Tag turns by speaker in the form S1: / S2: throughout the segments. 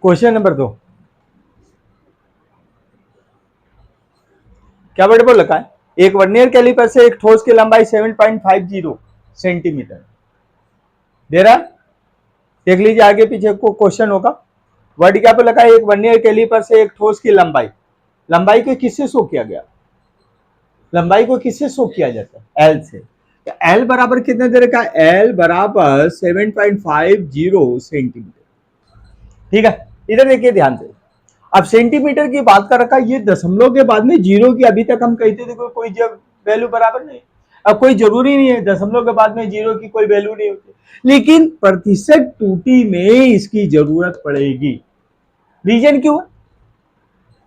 S1: Question number 2 क्या बेटे बोल रखा है, एक वर्नियर कैलिपर से एक ठोस की लंबाई 7.50 सेंटीमीटर दे रहा है। देख लीजिए आगे पीछे को क्वेश्चन होगा। वर्ड क्या पे लगा है, एक वर्नियर कैलिपर से एक ठोस की लंबाई, लंबाई को किससे शो किया गया, लंबाई को किससे शो किया जाता है, एल से। तो एल बराबर कितने दे रखा है, एल बराबर 7.50 सेंटीमीटर। ठीक है, इधर देखिए ध्यान से। अब सेंटीमीटर की बात कर रखा है, ये दशमलव के बाद में जीरो की अभी तक हम कहते थे कोई वैल्यू बराबर नहीं। अब कोई जरूरी नहीं है, दशमलव के बाद में जीरो की कोई वैल्यू नहीं होती, लेकिन प्रतिशत टूटी में इसकी जरूरत पड़ेगी। रीजन क्यों है,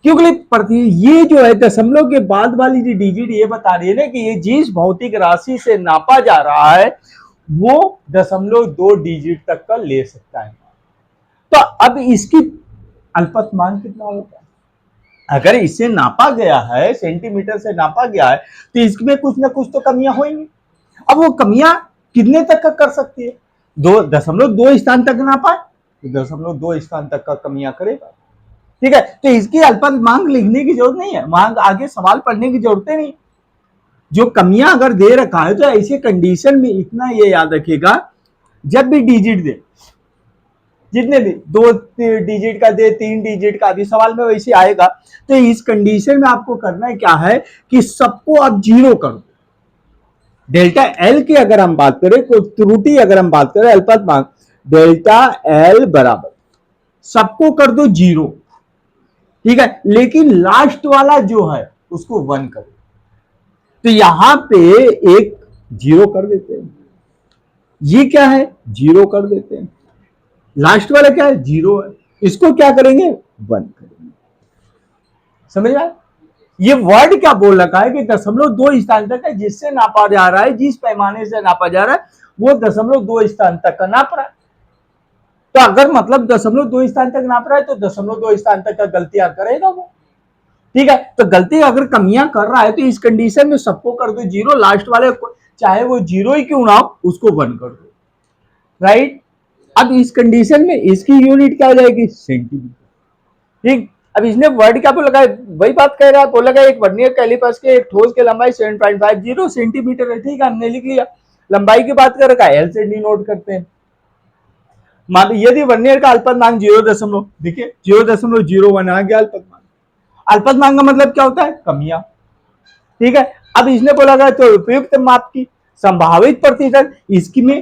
S1: क्योंकि ये जो है दशमलव के बाद वाली जो डिजिट ये बता रही है ना कि ये जिस भौतिक राशि से नापा जा रहा है वो 0.2 तक का ले सकता है। तो अब इसकी अल्पतमांक कितना होता है, अगर इससे नापा गया है, सेंटीमीटर से नापा गया है, तो इसमें कुछ ना कुछ तो कमियां होंगी। अब वो कमियां कितने तक का कर सकती है, 2.2 स्थान तक नापा है तो 2.2 स्थान तक का कमियां करेगा। ठीक है, तो इसकी अल्पतमांक लिखने की जरूरत नहीं है, मांग आगे सवाल पढ़ने की जरूरत नहीं। जो कमियां अगर दे रखा है तो ऐसे कंडीशन में इतना ये याद रखिएगा, जब भी डिजिट दे, जितने भी 2 डिजिट का दे, 3 डिजिट का, अभी सवाल में वैसे आएगा, तो इस कंडीशन में आपको करना है क्या है कि सबको आप जीरो कर दो। डेल्टा एल की अगर हम बात करें, कोई त्रुटि अगर हम बात करें अल्पतमांक, डेल्टा एल बराबर सबको कर दो जीरो। ठीक है, लेकिन लास्ट वाला जो है उसको 1 कर दो। तो यहां पे एक जीरो कर देते हैं, ये क्या है जीरो कर देते हैं, लास्ट वाला क्या है जीरो है, इसको क्या करेंगे 1 करेंगे। समझ आए, ये वर्ड क्या बोल रखा है कि 0.2 स्थान तक है, जिससे नापा जा रहा है, जिस पैमाने से नापा जा रहा है वो 0.2 स्थान तक का नाप रहा है। तो अगर मतलब 0.2 स्थान तक नाप रहा है तो 0.2 स्थान तक का गलतियां करेगा वो। ठीक है, तो गलती अगर कमियां कर रहा है तो इस कंडीशन में सबको कर दो जीरो, लास्ट वाले चाहे वो जीरो ही क्यों ना हो उसको 1 कर दो। राइट, अब इस कंडीशन में इसकी यूनिट क्या हो जाएगी, सेंटीमीटर। ठीक, अब इसने वर्ड क्या बोला है, वही बात कह रहा है, बोला एक वर्नियर कैलिपर्स के एक ठोस की लंबाई 7.50 सेंटीमीटर है। ठीक है, हमने लिख लिया, लंबाई की बात कर रखा है, एल से डिनोट करते हैं। मान लो यदि वर्नियर का अल्पतमांक 0, देखिए 0.01 आ गया अल्पतमांक। अल्पतमांक का मतलब क्या होता है, कमियां। ठीक है, अब इसने बोला गया तो उपयुक्त माप की संभावित प्रतिशत, इसकी में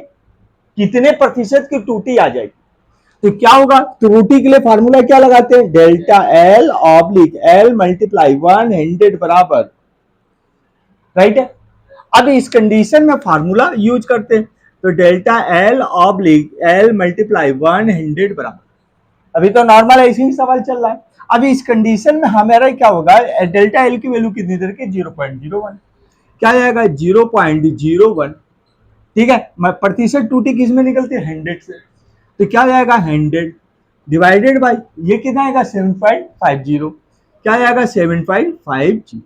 S1: कितने प्रतिशत की त्रुटि आ जाएगी। तो क्या होगा, त्रुटि के लिए फार्मूला क्या लगाते हैं, delta L oblique L multiply 100 बराबर। राइट है, अब इस कंडीशन में फार्मूला यूज करते हैं, तो delta L oblique L multiply 100 बराबर। अभी तो नॉर्मल ऐसे ही सवाल चल रहा है। अभी इस कंडीशन में हमारा क्या होगा, डेल्टा एल की वैल्यू कितनी देर के 0.01, क्या जाएगा 0.01। ठीक है, प्रतिशत टूटी किस में निकलती है, 100 से, तो क्या जाएगा 100 डिवाइडेड बाई ये कितना आएगा 7.50, क्या आएगा 7.50।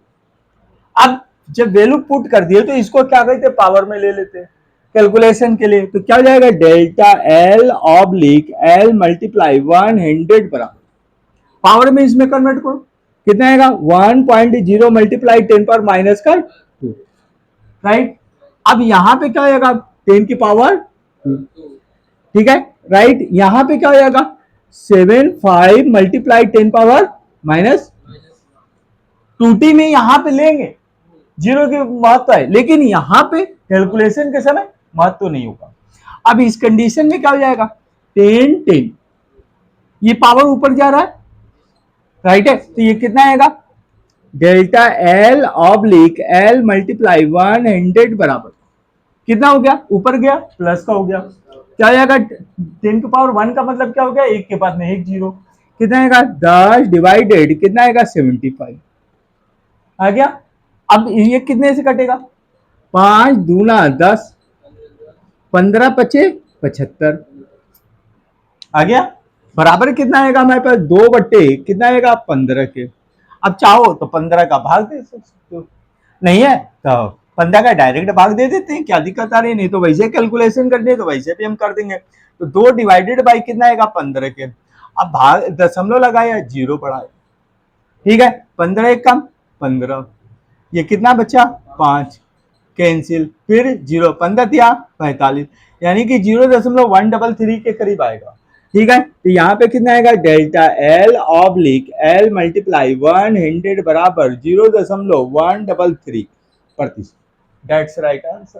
S1: अब जब वैल्यू पुट कर दिए तो इसको क्या कहते हैं, पावर में ले लेते हैं कैलकुलेशन के लिए, तो क्या हो जाएगा delta L oblique L multiply 100 बराबर पावर में इसमें कन्वर्ट करो, कितना आएगा 1.0 मल्टीप्लाई 10 पावर माइनस का 2। राइट, अब यहां पे क्या आएगा 10 की पावर 2। ठीक है, राइट, यहां पे क्या हो जाएगा 75 मल्टीप्लाई 10 पावर माइनस 2t में यहां पे लेंगे, जीरो की महत्व है, लेकिन यहां पे कैलकुलेशन के समय महत्व नहीं होगा। अब इस कंडीशन में क्या हो जाएगा 10 ये पावर ऊपर जा रहा है, राइट है, तो ये कितना आएगा delta L oblique L multiply 100 बराबर कितना हो गया, ऊपर गया प्लस का हो गया, क्या आएगा 10 की पावर 1 का मतलब क्या हो गया, एक के बाद में एक जीरो, कितना आएगा 10 डिवाइडेड कितना आएगा 75 आ गया। अब ये कितने से कटेगा, 5 दूना 10, 15 पचे 75 आ गया, बराबर कितना आएगा हमारे पास 2 कितना आएगा 15 के। अब चाहो तो 15 का भाग दे सकते हो, नहीं है तो 15 का डायरेक्ट भाग दे देते हैं, क्या दिक्कत आ रही है, नहीं तो वैसे कैलकुलेशन करनी है तो वैसे भी हम कर देंगे। तो 2 डिवाइडेड बाई कितना आएगा 15 के। अब भाग दशमलव लगाया, 0 पड़ा है, ठीक है। 15 एक कम 15, ये कितना बचा 5, कैंसिल, फिर 0, 15 दिया 45, यानी कि 0.133 के करीब आएगा, ठीक है। तो यहाँ पे कितना आएगा, delta L oblique L multiply 100 बराबर 0.133 प्रतिशत। That's right answer.